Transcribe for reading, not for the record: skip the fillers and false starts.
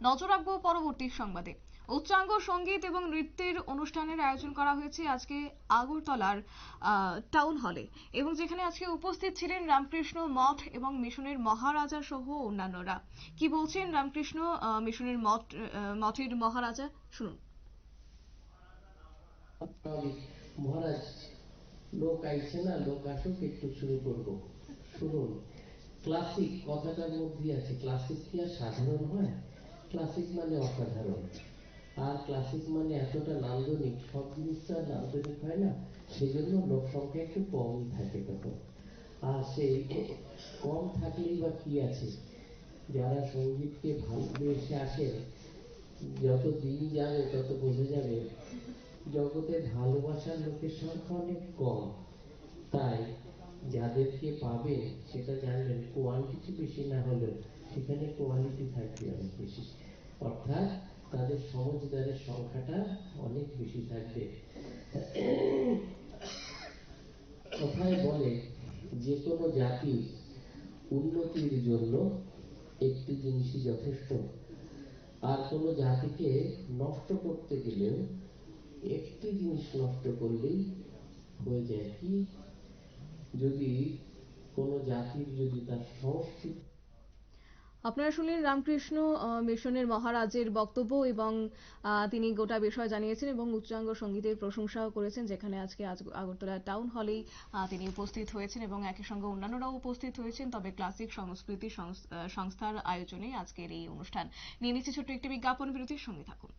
নজর রাখবো পরবর্তী সংবাদে। উচ্চাঙ্গ সঙ্গীত এবং নৃত্যের অনুষ্ঠানের আয়োজন করা হয়েছে আজকে আগরতলার টাউন হলে, এবং যেখানে আজকে উপস্থিত ছিলেন রামকৃষ্ণ মঠ এবং মিশনের মহারাজা সহ অন্যান্যরা। কি বলছেন রামকৃষ্ণ মিশনের মঠের মহারাজা, শুনুন। মহারাজ, লোক আইছে না, লোক আসুক, একটু শুরু করব। শুনুন, ক্লাসিক কথাটার মধ্যে আছে, ক্লাসিক কি আর সাধারণ হয়? ক্লাসিক মানে অসাধারণ, আর ক্লাসিক মানে এতটা নান্দনিক। সব জিনিসটা নান্দনিক হয় না, সেই জন্য লোক সংখ্যা একটু কম থাকে তখন। আর সেই কম থাকলেই বা কি আছে, যারা সঙ্গীতকে ভালোবেসে আসেন, যত দিন যাবে তত বোঝা যাবে জগতে ভালোবাসার লোকের সংখ্যা অনেক কম। তাই যাদেরকে পাবে সেটা জানবেন, কোয়ান্টিটি বেশি না হলেও সেখানে কোয়ালিটি থাকবে অনেক বেশি, অর্থাৎ তাদের সমঝদারের সংখ্যাটা অনেক বেশি থাকবে। কথায় বলে যে কোনো জাতির উন্নতির জন্য একটি জিনিসই যথেষ্ট, আর কোনো জাতিকে নষ্ট করতে গেলেও একটি জিনিস নষ্ট করলেই হয়ে যায় কি, যদি কোনো জাতির যদি তার সংস্কৃতি। আপনারা শুনলেন রামকৃষ্ণ মিশনের মহারাজের বক্তব্য, এবং তিনি গোটা বিষয় জানিয়েছেন এবং উচ্চাঙ্গ সঙ্গীতের প্রশংসাও করেছেন, যেখানে আজকে আগরতলা টাউন হলেই তিনি উপস্থিত হয়েছেন এবং একই সঙ্গে অন্যান্যরাও উপস্থিত হয়েছেন। তবে ক্লাসিক সংস্কৃতি সংস্থার আয়োজনে আজকের এই অনুষ্ঠান। নিয়ে নিচ্ছে ছোট্ট একটি বিজ্ঞাপন বিরতির, সঙ্গে থাকুন।